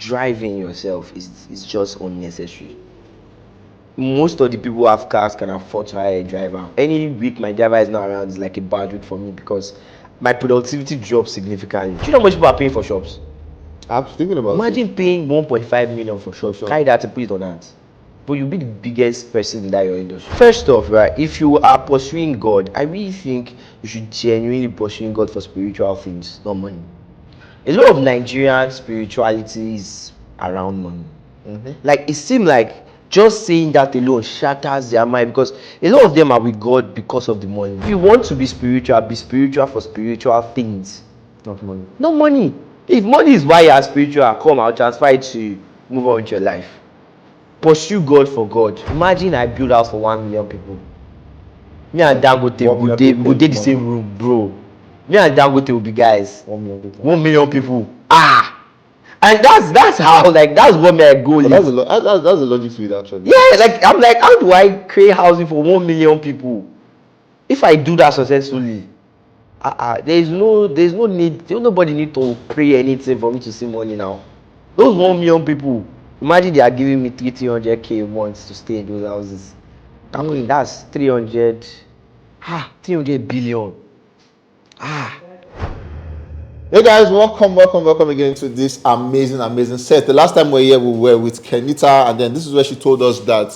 driving yourself is just unnecessary. Most of the people who have cars can afford to hire a driver. Any week my driver is not around is like a bad week for me because my productivity drops significantly. Do you know how much people are paying for shops? I'm thinking about Imagine paying 1.5 million for shops. Carry that and put it on that. But you'll be the biggest person in that your industry. First off, right, if you are pursuing God, I really think you should genuinely pursue God for spiritual things, not money. A lot of Nigerian spirituality is around money. Like it seems like just saying that alone shatters their mind because a lot of them are with God because of the money. If you want to be spiritual for spiritual things, not money. not money. If money is why you are spiritual, come, I'll transfer it to you. Move on with your life. Pursue God for God. Imagine I build house for 1 million people. Me and Dangote would take the same room, bro. Me and Dangote will be guys. 1 million people. 1 million people. And that's how, like, that's what my goal is. That's a logic to it, actually. Yeah, like I'm like, how do I create housing for 1 million people? If I do that successfully, there's no need, nobody need to pray anything for me to see money now. Those 1 million people, imagine they are giving me 300k a month to stay in those houses. I mean, that's 300 billion. Hey guys, welcome again to this amazing set. The last time we were here, we were with Kenita, and then this is where she told us that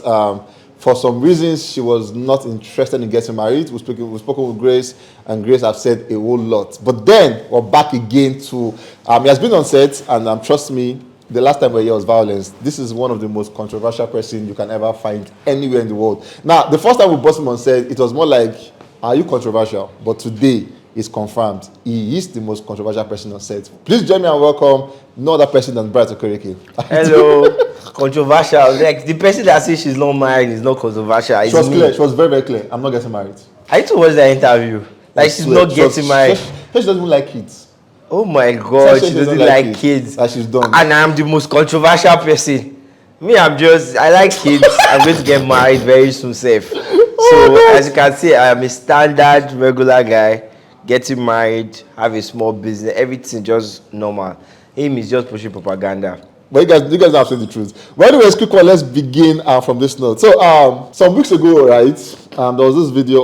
for some reasons she was not interested in getting married. We've spoken with Grace, and Grace have said a whole lot. But then we're back again to he has been on set, and trust me, the last time we were here was violence. This is one of the most controversial person you can ever find anywhere in the world. Now, the first time we brought him on set, it was more like, are you controversial? But today, it's confirmed. He is the most controversial person on set. Please join me and welcome no other person than Bright Okereke. Hello. Controversial. Like the person that says she's not married is not controversial. She was clear. She was very clear. I'm not getting married. I need to watch that interview. Like she's not getting married. She doesn't even like kids. Oh my God, she doesn't like kids. That she's done. And I'm the most controversial person. Me, I like kids. I'm going to get married very soon, safe. So as you can see, I am a standard regular guy. Getting married, have a small business, everything just normal. Him is just pushing propaganda. But you guys have said the truth. But anyways, quick one, let's begin from this note. So some weeks ago, right, there was this video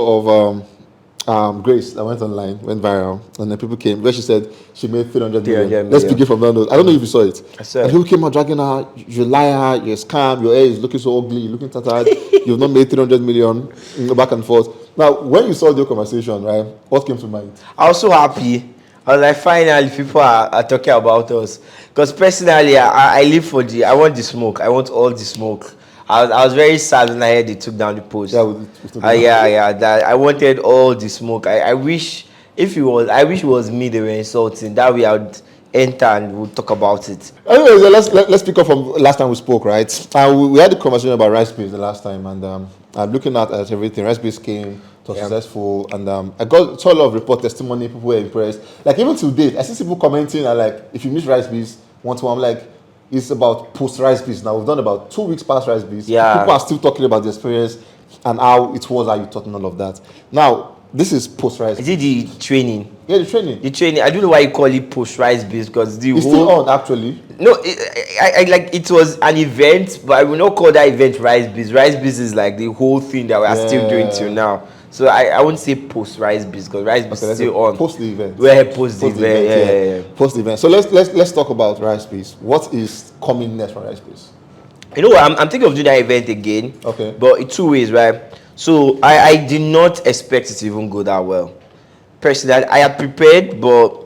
of Grace that went online, went viral, and then people came where she said she made 300 million. Let's begin from that note. I don't know if you saw it. I saw and people came out dragging her, you're a liar, you're a scam, your hair is looking so ugly, you're looking tattered, you've not made 300 million, back and forth. Now, when you saw the conversation, right, what came to mind? I was so happy. I was like, finally, people are talking about us. Because personally, I live for I want the smoke. I want all the smoke. I was very sad when I heard they took down the post. That I wanted all the smoke. I wish it was me they were insulting. That way I would enter and we'll talk about it. Anyways, let's pick up from last time we spoke, right? We had a conversation about RiseBiz the last time, and I'm looking at everything. RiseBiz came, it was successful, and I saw a lot of report testimony. People were impressed. Like even to date, I see people commenting and like, if you miss RiseBiz, I'm like, it's about post RiseBiz. Now we've done about 2 weeks past RiseBiz. Yeah. People are still talking about the experience and how it was, how you taught and all of that. Now this is post RiseBiz. Is it the training? Yeah, the training. The training. I don't know why you call it post RiseBiz because it's still on actually. No, I like it was an event, but I will not call that event RiseBiz. RiseBiz is like the whole thing that we are still doing till now. So I wouldn't say post RiseBiz because RiseBiz is still on. Post the event. We're post the event. Yeah. Post the event. So let's talk about RiseBiz. What is coming next for RiseBiz? You know what? I'm thinking of doing that event again. Okay. But in 2 ways, right? So I did not expect it to even go that well. Personally, I had prepared, but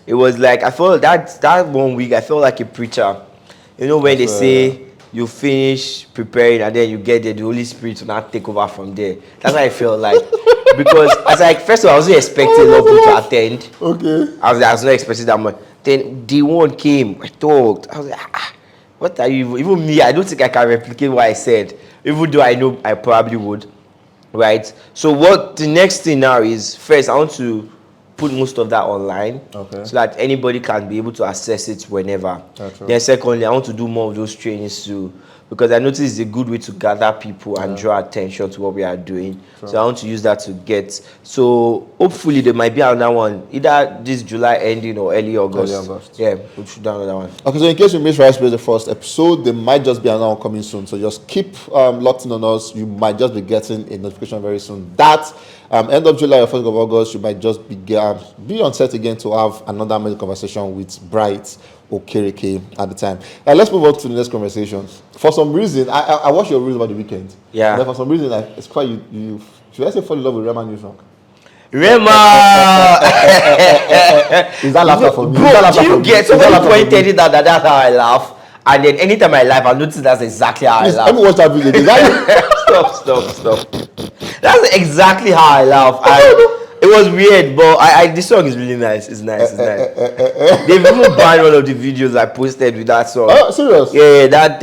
it was like I felt that 1 week I felt like a preacher. You know when they say you finish preparing and then you get there, the Holy Spirit will not take over from there. That's how I felt like. Because first of all, I wasn't expecting a lot of people to attend. Okay. I was not expecting that much. Then the one came, I talked. I was like, what are you? Even me, I don't think I can replicate what I said. Even though I know I probably would. Right? So what the next thing now is, first I want to put most of that online, Okay. so that anybody can be able to access it whenever. True. Then secondly, I want to do more of those trainings too, because I notice it's a good way to gather people and draw attention to what we are doing. So I want to use that to get. So hopefully there might be another one, either this July ending or early August. Early August. Yeah, we should do another one. Okay, so in case you missed RiseBiz the first episode, there might just be another one coming soon. So just keep locked in on us. You might just be getting a notification very soon. That end of July or 1st of August, you might just be on set again to have another amazing conversation with Bright Okereke at the time. Let's move on to the next conversation. For some reason, I watched your reels about the weekend. Yeah. And for some reason, it's quite you. Should I say fall in love with Rema new song? Rema! Is that laughter for me? Bro, do you get somebody pointed it out that that's how I laugh? And then anytime I laugh, I notice that's exactly how Please, I laugh. let me watch that video. Is that Stop. That's exactly how I laugh. It was weird, but this song is really nice. It's nice. They've even banned one of the videos I posted with that song. Oh, serious? Yeah, that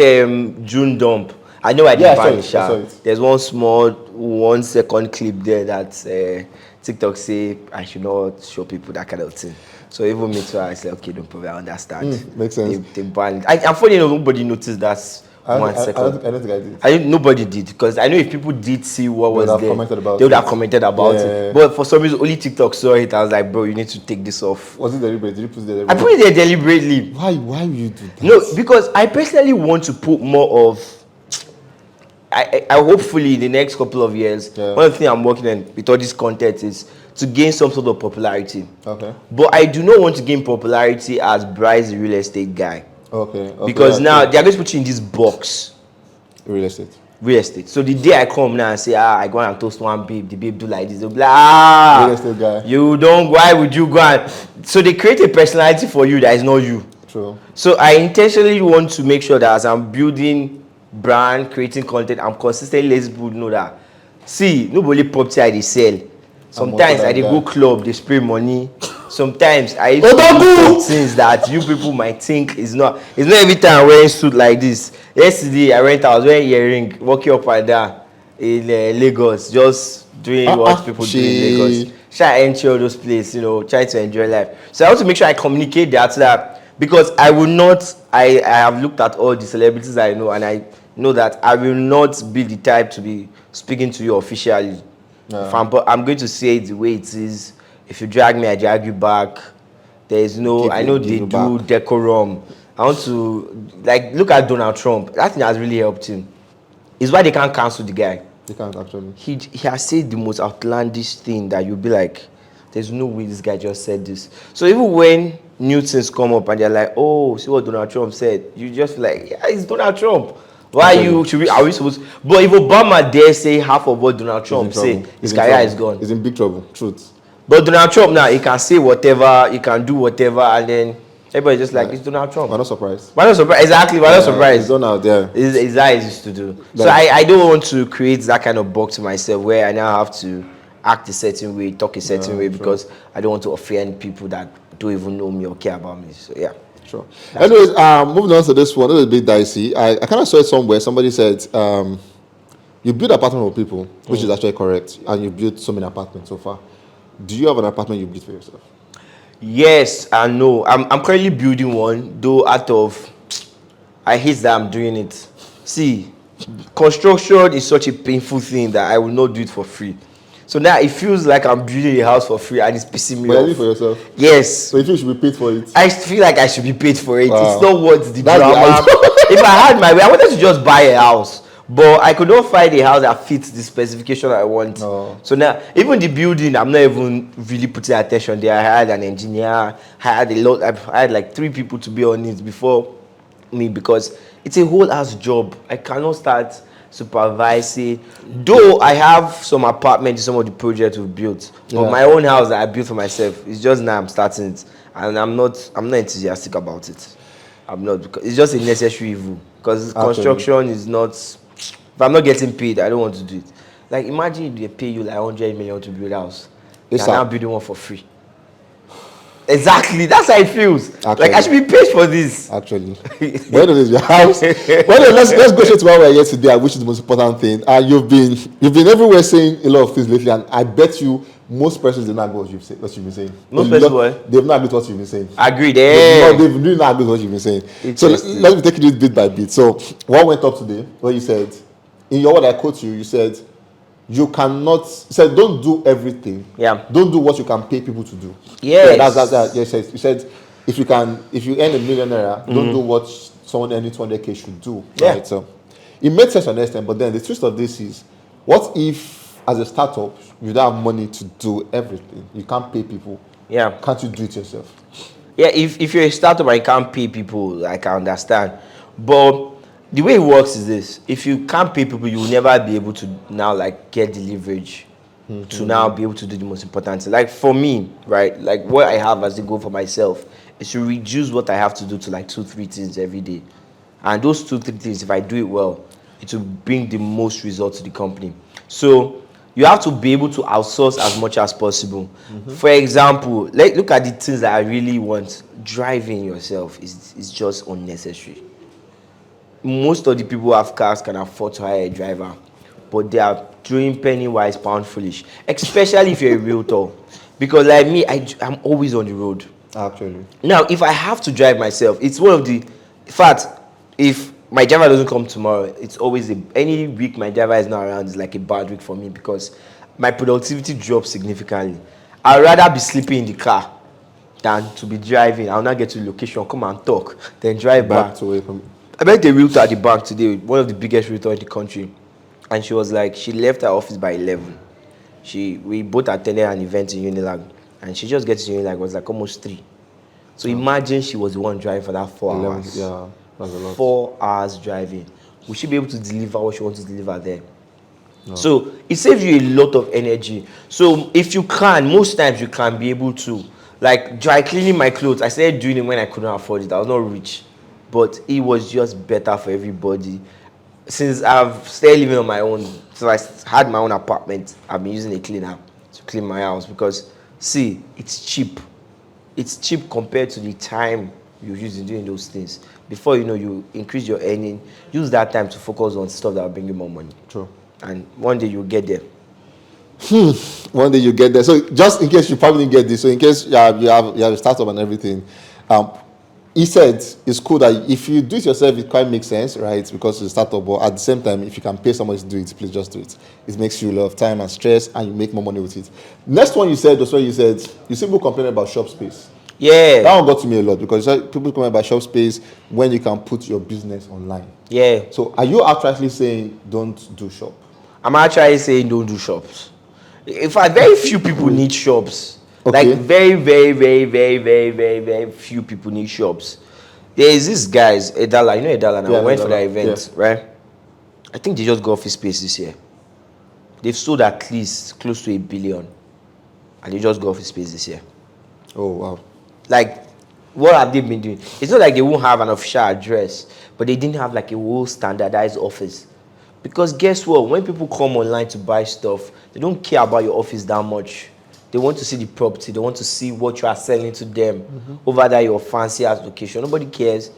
June dump. I know I did ban I saw it. There's one small 1 second clip there that TikTok say I should not show people that kind of thing. So even me too, I said, okay, no problem, I understand. Makes sense. They banned it. I'm funny enough, nobody noticed that. I don't think I did. Nobody did, because I know if people did see what was there, they would have commented about it. Yeah. But for some reason, only TikTok saw it. I was like, bro, you need to take this off. Was it deliberate? Did you put it deliberate? I put it there deliberately. Why would you do that? No, because I personally want to put more of. I hopefully in the next couple of years, one of the things I'm working on with all this content is to gain some sort of popularity. Okay. But I do not want to gain popularity as Bryce, the real estate guy. Okay. Because now they are going to put you in this box. Real estate. Real estate. So the day I come now and say, I go and toast one babe, the babe do like this, they'll be like, real estate guy. You don't, why would you go and... So they create a personality for you that is not you. True. So I intentionally want to make sure that as I'm building brand, creating content, I'm consistently letting people know that, see, nobody property I dey sell. Sometimes I dey go club, they spray money. Sometimes I used to do things that you people might think is not. It's not every time I'm wearing suit like this. Yesterday I was wearing earring, walking up and down in Lagos, just doing what people do in Lagos. Try to enter all those places, try to enjoy life. So I want to make sure I communicate that, so that, because I will not. I have looked at all the celebrities I know, and I know that I will not be the type to be speaking to you officially. I'm going to say it the way it is. If you drag me, I drag you back. There is no. I know they do decorum. I want to look at Donald Trump. That thing has really helped him. It's why they can't cancel the guy. They can't actually. He has said the most outlandish thing that you'll be like, there's no way this guy just said this. So even when new things come up and they're like, oh, see what Donald Trump said, you just feel like, yeah, it's Donald Trump. Why are we supposed to? But if Obama dare say half of what Donald Trump say, his career is gone. He's in big trouble. Truth. But Donald Trump now, he can say whatever, he can do whatever, and then everybody's just like, it's Donald Trump. We're not surprised. Exactly, we're not surprised. It's done out there. It's that he used to do. So I don't want to create that kind of box to myself where I now have to act a certain way, talk a certain way, because I don't want to offend people that don't even know me or care about me. So yeah. Sure. Anyways, moving on to this one, this is a bit dicey. I kind of saw it somewhere. Somebody said, you build apartment for people, which is actually correct, and you built so many apartments so far. Do you have an apartment you built for yourself? Yes and no. I'm currently building one, though I hate that I'm doing it. See, construction is such a painful thing that I will not do it for free. So now it feels like I'm building a house for free and it's pissing me off. But you for yourself? Yes. So you feel you should be paid for it? I feel like I should be paid for it. Wow. It's not worth the drama. If I had my way, I wanted to just buy a house. But I could not find a house that fits the specification I want. No. So now, even the building, I'm not even really putting attention there. I had an engineer. I had like 3 people to be on it before me, because it's a whole ass job. I cannot start supervising. Though I have some apartments in some of the projects we've built. But my own house that I built for myself, it's just now I'm starting it. And I'm not enthusiastic about it. I'm not, because it's just a necessary evil. Because construction is not. If I'm not getting paid, I don't want to do it. Like, imagine if they pay you like 100 million to build a house. You're now building one for free. Exactly. That's how it feels. Actually. Like I should be paid for this. Actually, when it is your house. Well, let's go straight to why we're here today, which is the most important thing. And you've been everywhere saying a lot of things lately, and I bet you most persons did not agree with what you've been saying. Most persons what? They've not agreed with what you've been saying. Agreed. Yeah. They've really not agreed with what you've been saying. So let me take it bit by bit. So what went up today? What you said in your word, I quote you. You said you cannot. You said don't do everything. Yeah. Don't do what you can pay people to do. Yes. Yeah, that's yes. You said if you earn a millionaire, don't do what someone earning 200K should do. Yeah. Right. So it made sense to an extent, but then the twist of this is, what if as a startup you don't have money to do everything? You can't pay people. Yeah. Can't you do it yourself? Yeah. If you're a startup and you can't pay people, I can understand, but the way it works is this: if you can't pay people, you will never be able to now like get the leverage to now be able to do the most important thing. Like for me, right? Like what I have as a goal for myself is to reduce what I have to do to like 2-3 things every day, and those 2-3 things, if I do it well, it will bring the most results to the company. So you have to be able to outsource as much as possible. For example, look at the things that I really want. Driving yourself is just unnecessary. Most of the people who have cars can afford to hire a driver, but they are throwing penny wise, pound foolish. Especially if you're a realtor, because like me, I'm always on the road. Actually, now if I have to drive myself, it's one of the. In fact, if my driver doesn't come tomorrow, it's always any week my driver is not around is like a bad week for me, because my productivity drops significantly. I'd rather be sleeping in the car than to be driving. I'll not get to the location, come and talk, then drive back. to away from. I met a realtor at the bank today, one of the biggest realtors in the country, and she was like, she left her office by 11. We both attended an event in Unilag, and she just gets to Unilag, it was like almost 3. So imagine she was the one driving for that 4 hours. Yeah, that's a lot. 4 hours driving. Will she be able to deliver what she wants to deliver there? No. So it saves you a lot of energy. So if you can, most times you can be able to, like dry cleaning my clothes. I started doing it when I couldn't afford it. I was not rich, but it was just better for everybody. Since I've started living on my own, since I had my own apartment, I've been using a cleaner to clean my house, because see, it's cheap. It's cheap compared to the time you use in doing those things. Before you know, you increase your earning, use that time to focus on stuff that will bring you more money. True. And one day you'll get there. One day you get there. So just in case you probably didn't get this, so in case you have a startup and everything, he said it's cool that if you do it yourself, it quite makes sense, right? Because it's a startup, but at the same time, if you can pay somebody to do it, please just do it. It makes you a lot of time and stress, and you make more money with it. Next one you said was when you said you see people complaining about shop space. Yeah. That one got to me a lot, because people complain about shop space when you can put your business online. Yeah. So are you actually saying don't do shop? I'm actually saying don't do shops. In fact, very few people need shops. Okay. Like very, very, very, very, very, very, very few people need shops. There is this guy's Edala. You know Edala now. Yeah, We went Edala. for that event, Yeah. right? I think they just got office space this year. They've sold at least close to $1 billion, and they just got office space this year. Oh wow. Like, what have they been doing? It's not like they won't have an official address, but they didn't have like a whole standardized office. Because guess what? When people come online to buy stuff, they don't care about your office that much. They want to see the property. They want to see what you are selling to them over that your fancy ass location. Nobody cares.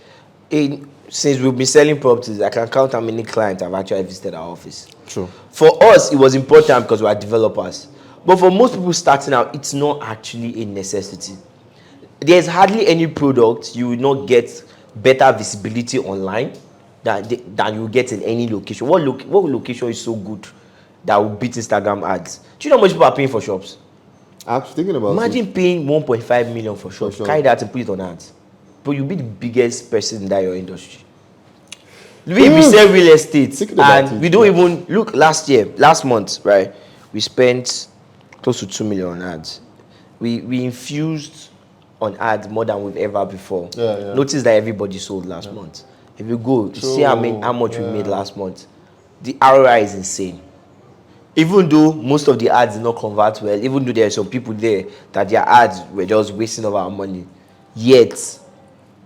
Since we've been selling properties, I can count how many clients have actually visited our office. True. For us, it was important because we are developers. But for most people starting out, it's not actually a necessity. There's hardly any product you will not get better visibility online than you will get in any location. What location is so good that will beat Instagram ads? Do you know how much people are paying for shops? I'm thinking about Imagine paying 1.5 million for shops. sure. Carry that and put it on ads. But you'll be the biggest person in that your industry. We sell real estate, and we don't even look. Last month, right? We spent close to 2 million on ads. We infused on ads more than we've ever before. Yeah. Notice that everybody sold last month. If you go, you see how much we made last month. The ROI is insane. Even though most of the ads did not convert well, even though there are some people there that their ads were just wasting of our money, yet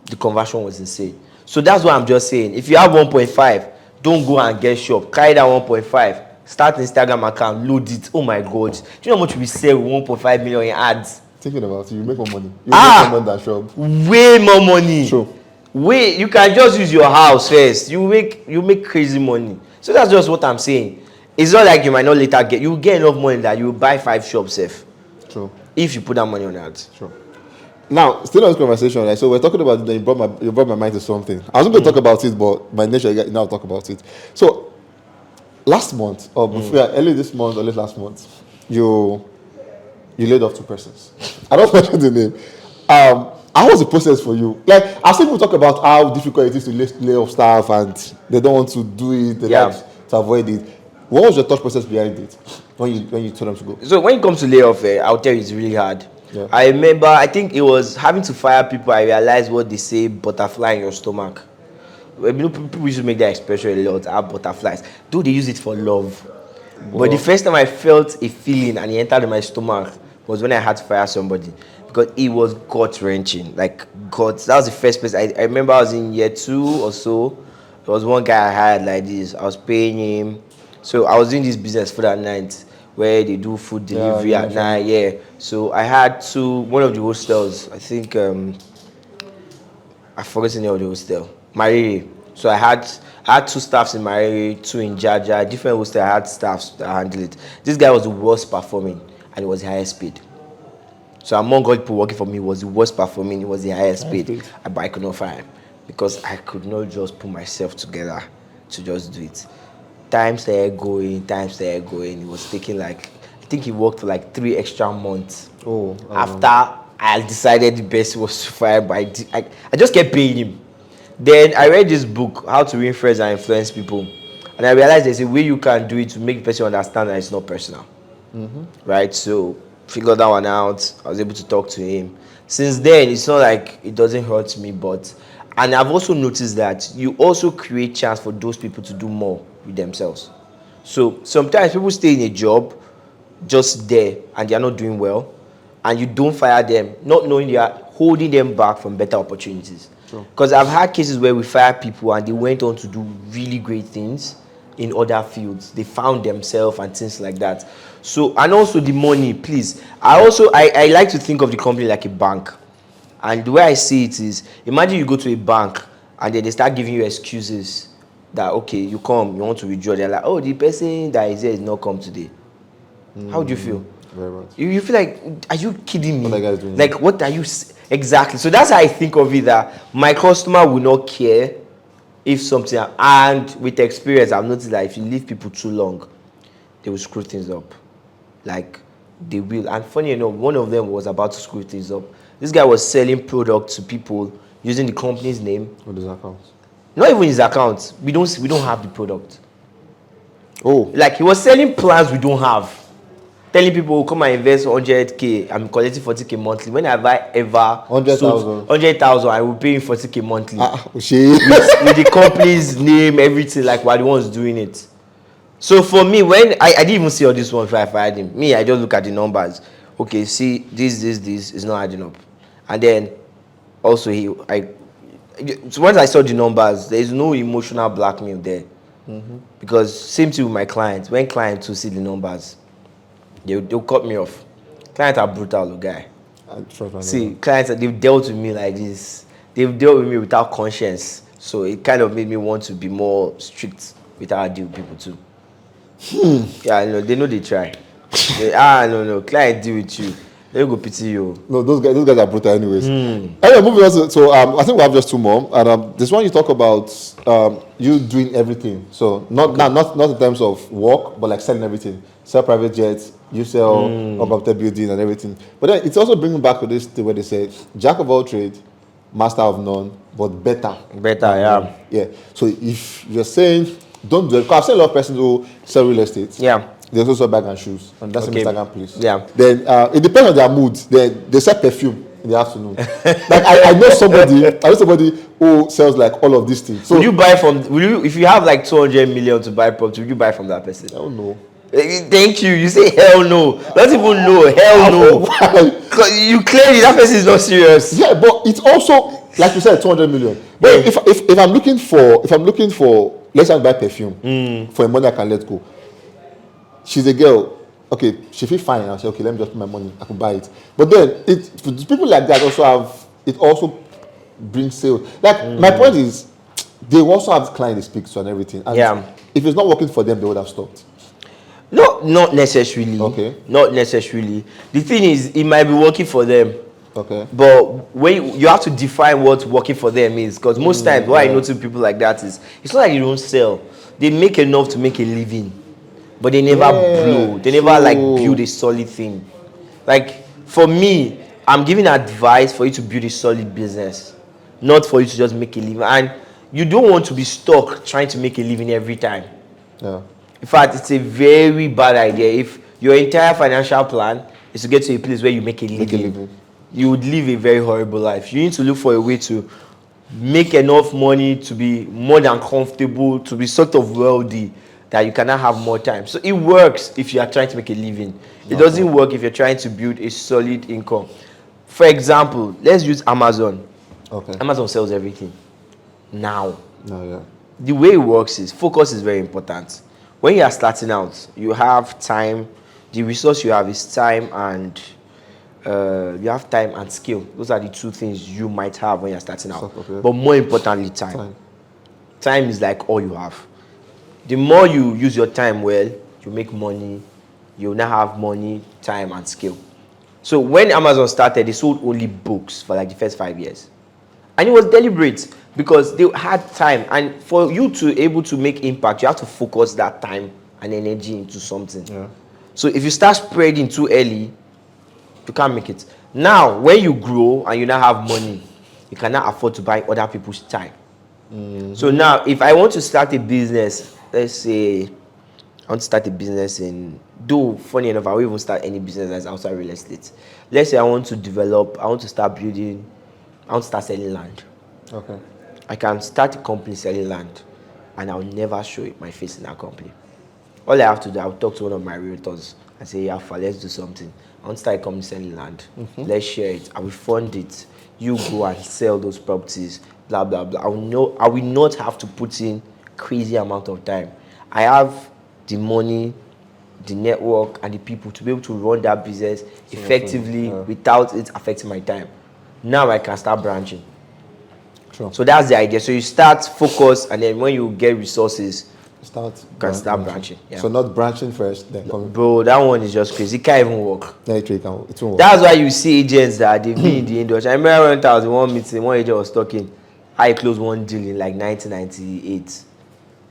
the conversion was insane. So that's what I'm just saying. If you have 1.5, don't go and get shop. Carry that 1.5. Start Instagram account, load it. Oh my God. Do you know how much we sell with 1.5 million in ads? thinking about it. You make more money. You Ah! make more money than shop. Way more money. True. Wait, you can just use your house first. You make crazy money. So that's just what I'm saying. It's not like you might not later get. You will get enough money that you will buy 5 shops safe. True. If you put that money on that. True. Now, still on this conversation, right? So we're talking about. You brought my mind to something. I was going to talk about it, but by nature, now I'll talk about it. So last month, or before, early this month or late last month, you laid off 2 persons. I don't mention the name. How was the process for you? Like, I've seen people talk about how difficult it is to lay off staff and they don't want to do it, they like to avoid it. What was your thought process behind it when you told them to go? So when it comes to layoff, I'll tell you it's really hard. Yeah. I remember, I think it was having to fire people, I realized what they say, butterfly in your stomach. You know, people used to make that expression a lot, have butterflies. Though they use it for love. Wow. But the first time I felt a feeling and it entered in my stomach was when I had to fire somebody. Because it was gut-wrenching. Like, gut. That was the first place. I remember I was in year 2 or so. There was one guy I hired like this. I was paying him. So I was doing this business for that night where they do food delivery at night. Yeah. So I had one of the hostels. I think, I forgot the name of the hostel. Mariri. So I had 2 staffs in Mariri, 2 in Jaja. Different hostels, I had staffs that handle it. This guy was the worst performing and he was the highest paid. So among all people working for me, he was the worst performing, he was the highest paid. But I could not fire him because I could not just put myself together to just do it. Time started going. It was taking I think he worked for like 3 extra months. After I decided the best was to fire, but I just kept paying him. Then I read this book, How to Win Friends and Influence People. And I realized there's a way you can do it to make the person understand that it's not personal. Right? So figured that one out. I was able to talk to him. Since then, it's not like it doesn't hurt me, and I've also noticed that you also create chance for those people to do more with themselves. So sometimes people stay in a job just there and they're not doing well, and you don't fire them, not knowing you are holding them back from better opportunities. Because I've had cases where we fire people and they went on to do really great things in other fields. They found themselves and things like that. So, and also the money, please. I like to think of the company like a bank. And the way I see it is, imagine you go to a bank and then they start giving you excuses that, okay, you come, you want to withdraw. They're like, oh, the person that is here is not come today. How do you feel? Very much. You feel like, are you kidding me? What that guy's doing? Like, what are you... Exactly. So that's how I think of it, that my customer will not care if something... And with experience, I've noticed that if you leave people too long, they will screw things up. Like, they will. And funny enough, one of them was about to screw things up. This guy was selling products to people using the company's name. What is his account? Not even his account. We don't have the product. Oh. Like, he was selling plans we don't have. Telling people, come and invest 100K, I'm collecting 40K monthly. When have I ever 100,000? 100,000, I will pay you 40K monthly. With the company's name, everything, like we're the ones doing it. So for me, when I didn't even see all this one before I fired him. Me, I just look at the numbers. Okay, see, this is not adding up. And then also so once I saw the numbers, there is no emotional blackmail there. Because same thing with my clients. When clients will see the numbers, they'll cut me off. Clients are brutal, guy. See, clients, they've dealt with me like this. They've dealt with me without conscience. So it kind of made me want to be more strict with how I deal with people too. Yeah, they know they try. No, client deal with you. They go pity you. No, those guys are brutal anyways. Anyway, moving on. So I think we have just 2 more. And this one you talk about you doing everything. So not in terms of work, but like selling everything. Sell private jets, you sell building and everything. But then it's also bringing back to this thing where they say jack of all trades, master of none, but better. Yeah. Yeah. So if you're saying don't do it, because I've seen a lot of persons who sell real estate. Yeah. They also bag and shoes, and that's an Instagram place. Yeah. Then it depends on their mood. They sell perfume in the afternoon. Like I know somebody who sells like all of these things. So would you buy from? If you have like 200 million to buy property, would you buy from that person? I don't know. Thank you. You say hell no. Not even no. Hell no. Why? You claim that person is not serious. Yeah, but it's also like you said, 200 million. But if I'm looking for let's say I buy perfume for a money I can let go. She's a girl. okay, she feel fine. I'll say, okay, let me just put my money. I could buy it. But then for people like that also brings sales. Like my point is, they also have clients they speak to and everything. And if it's not working for them, they would have stopped. No, not necessarily. Okay. Not necessarily. The thing is, it might be working for them. Okay. But when you have to define what working for them is, because most times what I notice people like that is, it's not like they don't sell. They make enough to make a living, but they never blow. They never like build a solid thing. Like for me, I'm giving advice for you to build a solid business, not for you to just make a living. And you don't want to be stuck trying to make a living every time. Yeah. In fact, it's a very bad idea. If your entire financial plan is to get to a place where you make a living, you would live a very horrible life. You need to look for a way to make enough money to be more than comfortable, to be sort of wealthy, that you cannot have more time. So it works if you are trying to make a living. It doesn't work if you're trying to build a solid income. For example, let's use Amazon. Okay. Amazon sells everything now. The way it works is focus is very important. When you are starting out, you have time. The resource you have is time, and you have time and skill. Those are the two things you might have when you're starting out. Okay. But more importantly, time. Time is like all you have. The more you use your time well, you make money. You now have money, time, and skill. So when Amazon started, they sold only books for like the first 5 years. And it was deliberate because they had time. And for you to able to make impact, you have to focus that time and energy into something. Yeah. So if you start spreading too early, you can't make it. Now, when you grow and you now have money, you cannot afford to buy other people's time. So now, if I want to start a business, let's say I want to start a business though funny enough, I won't even start any business that's outside real estate. Let's say I want to start building, I want to start selling land. Okay. I can start a company selling land, and I'll never show my face in that company. All I have to do, I'll talk to one of my realtors and say, yeah, let's do something. I want to start a company selling land. Let's share it. I will fund it. You go and sell those properties, blah, blah, blah. I will not have to put in crazy amount of time. I have the money, the network, and the people to be able to run that business effectively without it affecting my time. Now I can start branching. Sure. So that's the idea. So you start focus, and then when you get resources, you can start branching. Yeah. So not branching first, then coming. Bro, that one is just crazy. It can't even work. Yeah, it won't work. That's why you see agents that they've been in the industry. I remember when I was in one meeting, one agent was talking. I closed one deal in like 1998.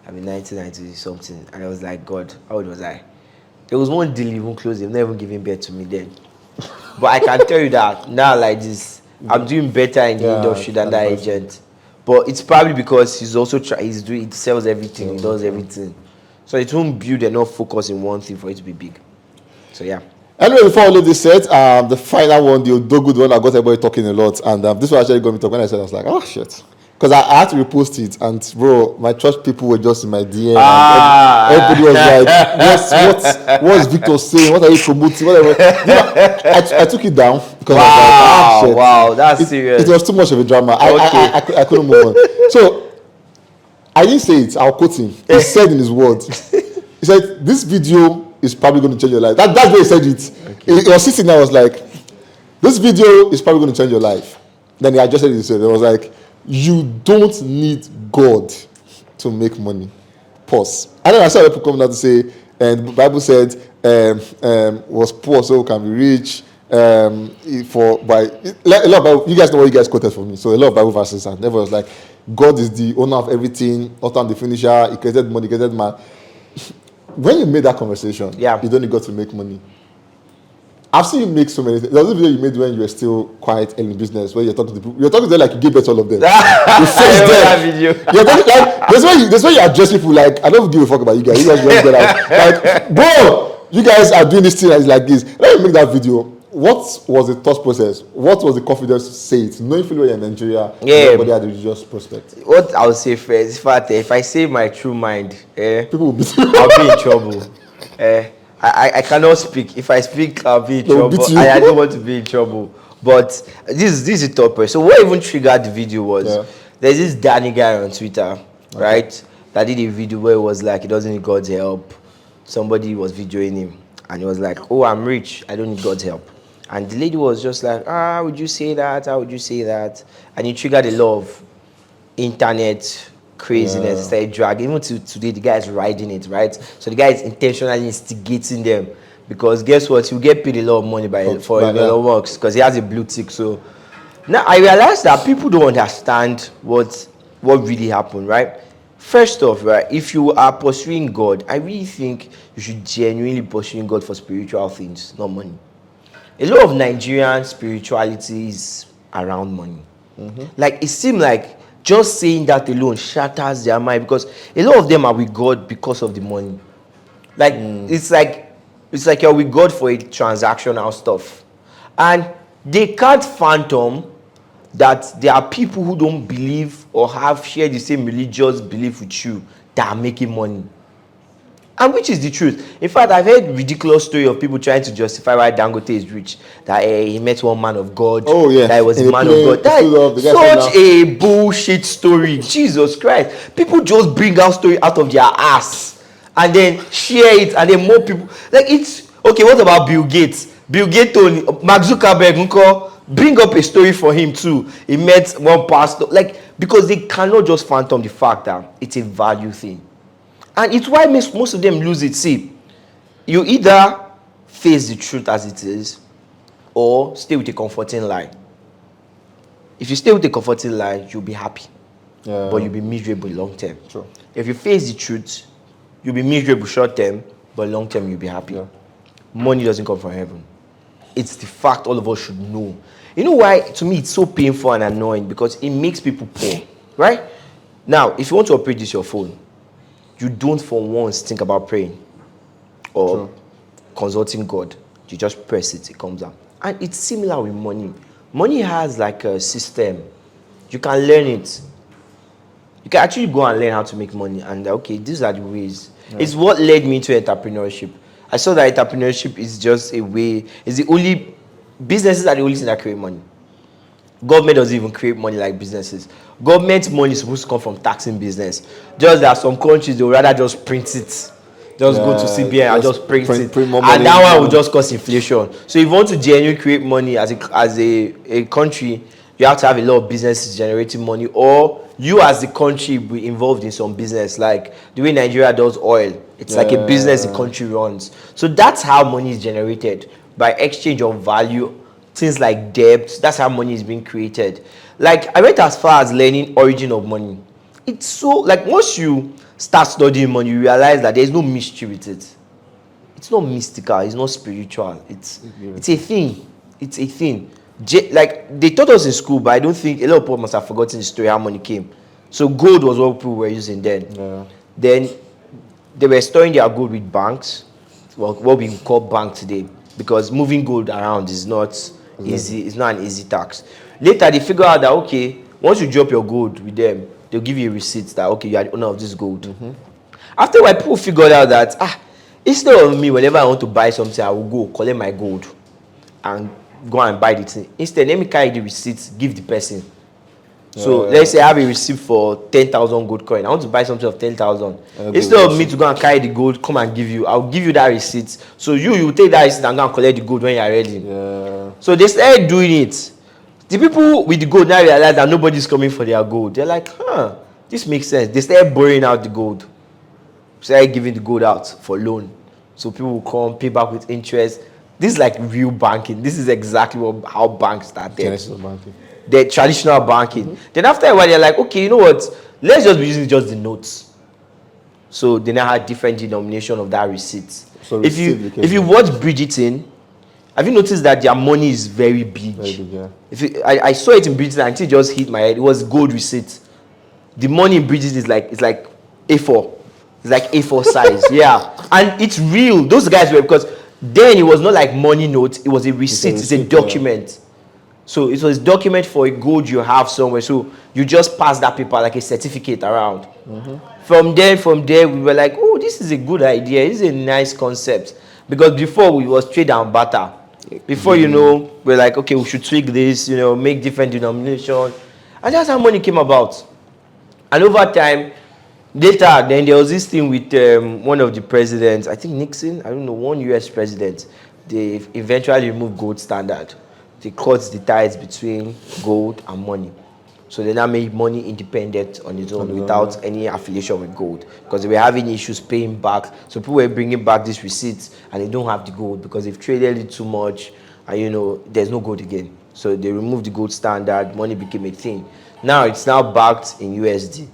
I mean 1990 something. And I was like, God, how old was I? There was one deal even closed. They've never given birth to me then. But I can tell you that now like this, I'm doing better in the industry than that agent. But it's probably because he's also he sells everything, he does everything. So it won't build enough focus in one thing for it to be big. So yeah. Anyway, before all of this set, the final one, the good one, I got everybody talking a lot, and this one actually got me talking. When I said, I was like, oh shit. Because I had to repost it, and bro, my church people were just in my DM. Everybody was like, what's Victor saying? What are you promoting? Whatever. I took it down because I was like, shit. Wow, that's serious. It was too much of a drama. I couldn't move on. So I didn't say it. I'll quote him. He said in his words, he said, "This video is probably going to change your life." That's where he said it. Okay. He was sitting there. I was like, "This video is probably going to change your life." Then he adjusted it. He was like, "You don't need God to make money." Pause. And then I saw people coming out to say, and the Bible said, was poor so can be rich. A lot of Bible, you guys know what you guys quoted for me. So a lot of Bible verses, and everyone was like, God is the owner of everything, author and the finisher. He created money, created man. When you made that conversation, you don't need God to make money. I've seen you make so many things. There was a video you made when you were still quite early in business, where you're talking to people. You're talking to them like you gave birth to all of them. You face them. That video. You're talking like that's why you address people like, I don't give a fuck about you guys. You guys just get out. Like, bro, you guys are doing this thing like this. Let me make that video. What was the thought process? What was the confidence to say it? Knowing fully well you're in Nigeria, nobody had a religious prospect. What I would say first, in fact, if I say my true mind, people will be I'll be in trouble. I cannot speak. If I speak, I'll be in trouble. I don't want to be in trouble. But this is a thought process. So what even triggered the video was there's this Danny guy on Twitter, right? That did a video where it was like he doesn't need God's help. Somebody was videoing him. And he was like, oh, I'm rich. I don't need God's help. And the lady was just like, would you say that? How would you say that? And he triggered a lot of internet craziness. Yeah. Started dragging. Even to today, the guy is riding it, right? So the guy is intentionally instigating them. Because guess what? He'll get paid a lot of money for Elon Musk because he has a blue tick. So now I realized that people don't understand what really happened, right? First off, right, if you are pursuing God, I really think you should genuinely pursuing God for spiritual things, not money. A lot of Nigerian spirituality is around money. Like it seems like just saying that alone shatters their mind because a lot of them are with God because of the money. Like it's like you're with God for a transactional stuff, and they can't fathom that there are people who don't believe or have shared the same religious belief with you that are making money. And which is the truth. In fact, I've heard ridiculous story of people trying to justify why Dangote is rich. That he met one man of God. Oh, yeah. That he was a man of God. That is such a bullshit story. Jesus Christ. People just bring out story out of their ass and then share it, and then more people. Like it's okay. What about Bill Gates? Bill Gates, Mark Zuckerberg, bring up a story for him too. He met one pastor. Like because they cannot just phantom the fact that it's a value thing. And it's why most of them lose it. See, you either face the truth as it is or stay with a comforting lie. If you stay with a comforting lie, you'll be happy. Yeah. But you'll be miserable long term. True. If you face the truth, you'll be miserable short term, but long term you'll be happy. Yeah. Money doesn't come from heaven. It's the fact all of us should know. You know why, to me, it's so painful and annoying? Because it makes people poor, right? Now, if you want to operate this your phone, you don't for once think about praying or consulting God. You just press it, it comes out. And it's similar with money. Money has like a system. You can learn it. You can actually go and learn how to make money. And okay, these are the ways. Yeah. It's what led me to entrepreneurship. I saw that entrepreneurship is just a way, it's the only, businesses are the only thing that create money. Government doesn't even create money like businesses. Government money is supposed to come from taxing business. Just that some countries, they would rather just print it. Just go to CBN and just print it. Print and that one will just cause inflation. So if you want to genuinely create money as a country, you have to have a lot of businesses generating money, or you as the country be involved in some business, like the way Nigeria does oil. It's like a business the country runs. So that's how money is generated, by exchange of value, things like debt. That's how money is being created. Like I went as far as learning origin of money. It's so, like once you start studying money, you realize that there's no mystery with it. It's not mystical, it's not spiritual. It's a thing. It's a thing. Like they taught us in school, but I don't think a lot of people must have forgotten the story how money came. So gold was what people were using then. Yeah. Then they were storing their gold with banks, well, what we call bank today, because moving gold around is not easy. It's not an easy task. Later they figure out that okay, once you drop your gold with them, they'll give you a receipt that okay, you are the owner of this gold. After a while, people figured out that instead of me, whenever I want to buy something, I will go collect my gold and go and buy the thing. Instead, let me carry the receipt, give the person. So let's say I have a receipt for 10,000 gold coin. I want to buy something of 10,000. Instead of me to go and carry the gold, come and give you, I'll give you that receipt. So you take that receipt and go and collect the gold when you're ready. Yeah. So they started doing it. The people with the gold now realize that nobody's coming for their gold. They're like, this makes sense. They started borrowing out the gold. Started giving the gold out for loan. So people will come, pay back with interest. This is like real banking. This is exactly how banks started. Traditional banking. The traditional banking. Then after a while, they're like, okay, you know what? Let's just be using just the notes. So they now had different denomination of that receipt. So if you watch Bridgerton, have you noticed that their money is very big? Very big, yeah. I saw it in Bridgerton until it just hit my head. It was gold receipt. The money in Bridgerton is like A4. It's like A4 size. Yeah. And it's real. Those guys were, because then it was not like money note, it was a receipt. It's a document. Yeah. So it was a document for a gold you have somewhere. So you just pass that paper like a certificate around. From there, we were like, oh, this is a good idea. This is a nice concept. Because before we was trade and barter. Before, we're like, okay, we should tweak this, make different denominations. And that's how money came about. And over time, Later, then there was this thing with one of the presidents, I think Nixon, I don't know, one US president. They eventually removed gold standard. They cut the ties between gold and money. So they now made money independent on its own without any affiliation with gold, because they were having issues paying back. So people were bringing back these receipts and they don't have the gold because they've traded it too much, and there's no gold again. So they removed the gold standard, money became a thing. Now it's now backed in USD.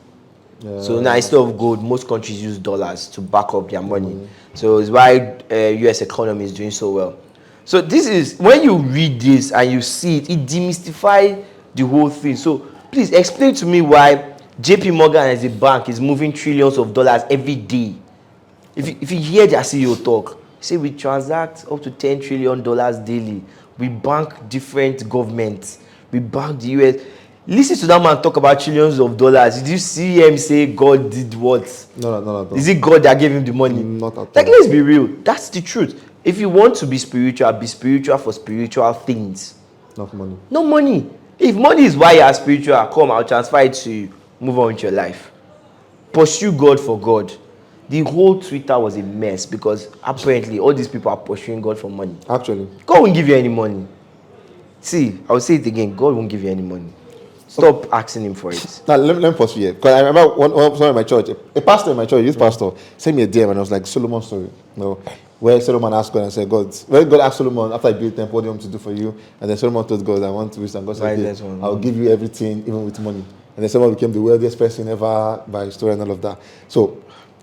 So now instead of gold, most countries use dollars to back up their money. So it's why US economy is doing so well. So this is, when you read this and you see it, it demystifies the whole thing. So please explain to me why JP Morgan as a bank is moving trillions of dollars every day. If you hear their CEO talk, say we transact up to $10 trillion daily. We bank different governments. We bank the US. Listen to that man talk about trillions of dollars. Did you see him say God did what? No, not at all. Is it God that gave him the money? Not at all. Like, let's be real. That's the truth. If you want to be spiritual for spiritual things. Not money. No money. If money is why you are spiritual, come, I'll transfer it to you. Move on with your life. Pursue God for God. The whole Twitter was a mess because apparently all these people are pursuing God for money. Actually. God won't give you any money. See, I'll say it again. God won't give you any money. Stop asking him for it. Now, let me pause here. Because I remember someone in my church, a pastor in my church, a youth pastor, sent me a DM and I was like, Solomon's story. Where Solomon asked God and said, when God asked Solomon, after I built the temple, what do you want me to do for you? And then Solomon told God, I want to wish, and God said, okay, I'll give you everything, even with money. And then Solomon became the wealthiest person ever by story and all of that. So,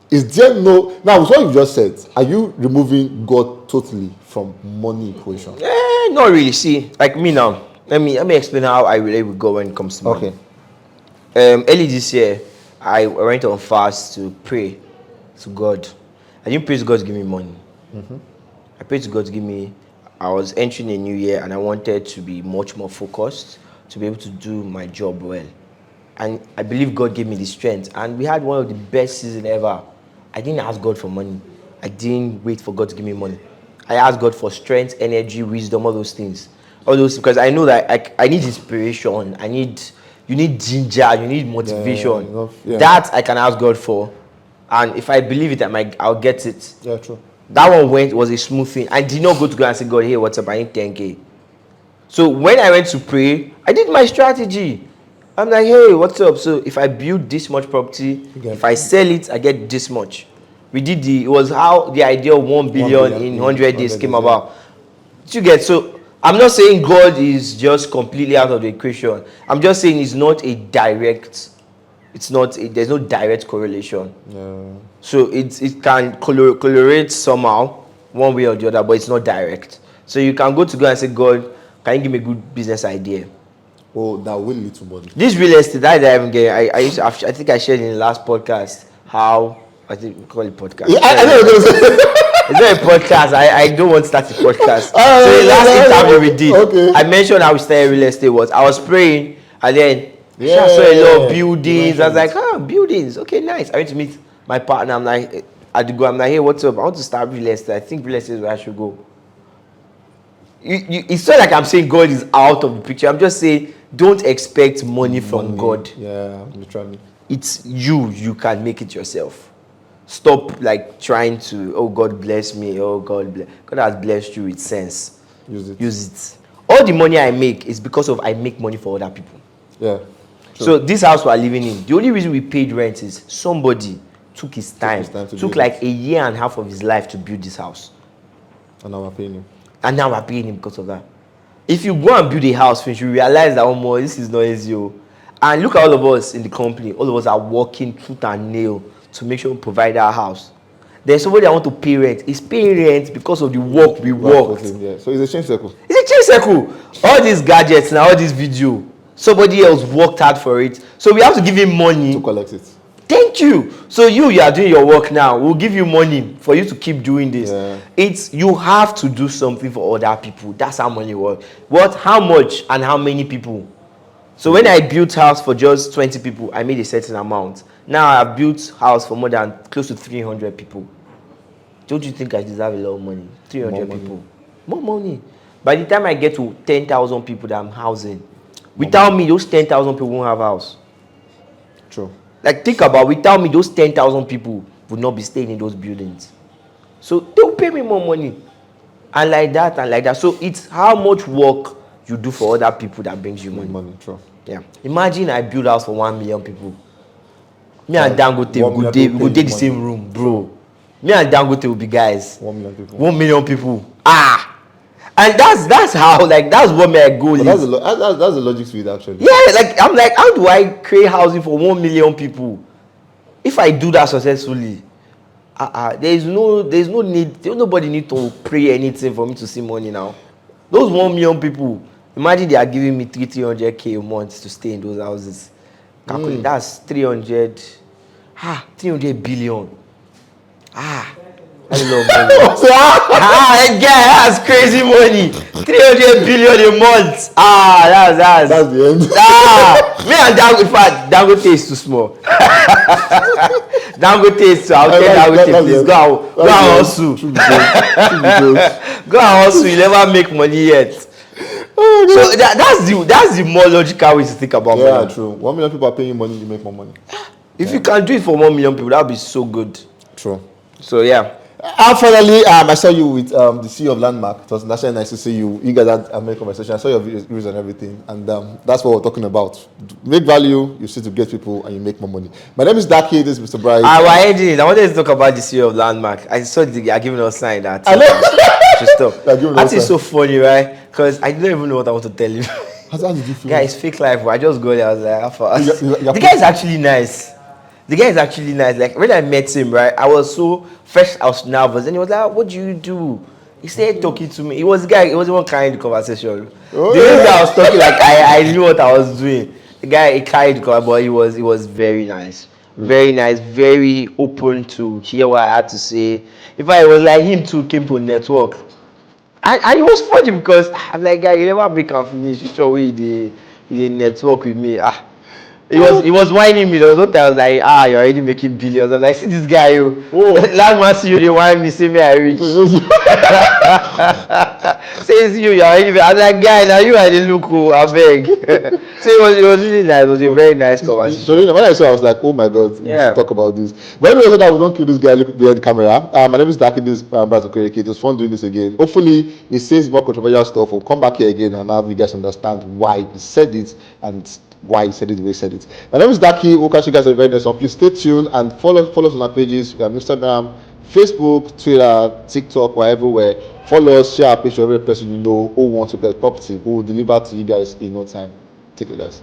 is there now, with what you just said, are you removing God totally from money equation? Not really. See, like me now. Let me explain how I relate with God when it comes to money. Okay. Early this year, I went on fast to pray to God. I didn't pray to God to give me money. I prayed to God to give me. I was entering a new year and I wanted to be much more focused, to be able to do my job well. And I believe God gave me the strength. And we had one of the best seasons ever. I didn't ask God for money. I didn't wait for God to give me money. I asked God for strength, energy, wisdom, all those things. All those, because I know that I need inspiration. You need ginger. You need motivation. That I can ask God for, and if I believe it, I'll get it. Yeah, true. That one was a smooth thing. I did not go to God and say, God, hey, what's up? I need 10K. So when I went to pray, I did my strategy. I'm like, hey, what's up? So if I build this much property, if I sell it, I get this much. It was how the idea of 1 billion in 100 days came about. Did you get? So I'm not saying God is just completely out of the equation. I'm just saying there's no direct correlation. Yeah. So it can correlate somehow, one way or the other, but it's not direct. So you can go to God and say, God, can you give me a good business idea? Oh, that will lead to money. This real estate, I didn't get. I think I shared in the last podcast how, I think we call it podcast. Yeah, I know what you're going to say. It's not a podcast. I don't want to start a podcast. So the last interview we did, I mentioned how we started real estate I was praying, and then I saw a lot of buildings. I was like, buildings. Okay, nice. I went to meet my partner. I'm like, I'm like, hey, what's up? I want to start real estate. I think real estate is where I should go. It's not like I'm saying God is out of the picture. I'm just saying, don't expect money from God. Yeah, literally. It's you can make it yourself. Stop trying to, oh, God bless me, oh, God has blessed you with sense. Use it. All the money I make is because I make money for other people. Yeah. True. So this house we are living in, the only reason we paid rent is somebody took his time took a year and a half of his life to build this house. And now we're paying him. And now we're paying him because of that. If you go and build a house, you realize that, this is not easy. And look at all of us in the company. All of us are working tooth and nail to make sure we provide our house. There's somebody I want to pay rent. He's paying rent because of the work we worked. Yeah. So it's a chain circle. It's a chain circle. All these gadgets and all this video, somebody else worked hard for it. So we have to give him money to collect it. Thank you. So you are doing your work now. We'll give you money for you to keep doing this. Yeah. You have to do something for other people. That's how money works. How much and how many people? So when I built house for just 20 people, I made a certain amount. Now I've built house for more than close to 300 people. Don't you think I deserve a lot of money? 300 people. More money. By the time I get to 10,000 people that I'm housing, without me, those 10,000 people won't have house. True. Like, think about, without me, those 10,000 people would not be staying in those buildings. So they'll pay me more money. And like that, and like that. So it's how much work you do for other people that brings you money. True. Yeah. Imagine I build house for 1 million people. Me and Dangote $1 we million go dey the money. same room, bro. Me and Dangote will be guys. 1 million people. 1 million people. And that's how, like, that's what my goal But is. that's the logic to it, actually. Yeah, like, I'm like, how do I create housing for 1 million people? If I do that successfully, there's no need, nobody need to pray anything for me to see money now. Those 1 million people, imagine they are giving me 300K a month to stay in those houses. Calculate, that's 300 billion. That's a lot of money. Guy, that's crazy money. 300 billion a month. That's the end. Me and Dangote, in fact, Dangote is too small. Dangote is too. I'll tell Dangote, please go and hustle. Go and hustle. You never make money yet. So that's the more logical way to think about money. Yeah, true. 1 million people are paying you money, you make more money. If you can do it for 1 million people, that would be so good. True. So yeah. And finally, I saw you with the CEO of Landmark. It was actually nice to see you. You guys had a main conversation. I saw your videos and everything, and that's what we're talking about. Make value, you see to get people, and you make more money. My name is Daki. This is Mr. Bright. We're ending it. I wanted to talk about the CEO of Landmark. I saw they are giving us a sign that. I know. Just stop. That is so funny, right? Because I don't even know what I want to tell you. How did you feel? Guys, fake life. I just go there. I was like, how far? The guy is actually nice. The guy is actually nice. Like, when I met him, right, I was so first I was nervous, and he was like, "What do you do?" He started talking to me. He was the guy. He was the one carrying the conversation. The way I was talking, like I knew what I was doing. The guy, he carried the conversation, but he was very nice, very nice, very open to hear what I had to say. In fact, it was like him too came to network. And it was funny because I'm like, guy, you never make a finish. You show me the network with me. He was whining me. There was no time I was like, you're already making billions. I'm like, see this guy, you. Last man see you, they whine me, say me I rich. Says you're already. I was like, guy, now you are the look cool, I beg. So it was really nice. It was a very nice conversation. So when I saw, I was like, oh my god, let's talk about this. But anyway, so that we don't kill this guy, look behind the camera. My name is Daki. This is It was fun doing this again. Hopefully, it says more controversial stuff. We'll come back here again and have you guys understand why he said it and why he said it the way he said it. My name is Daki. We'll catch you guys at the very next one. Please stay tuned and follow us on our pages. We have Instagram, Facebook, Twitter, TikTok, we're everywhere. Follow us, share our page to every person you know who wants to get property. We will deliver to you guys in no time. Take it, guys.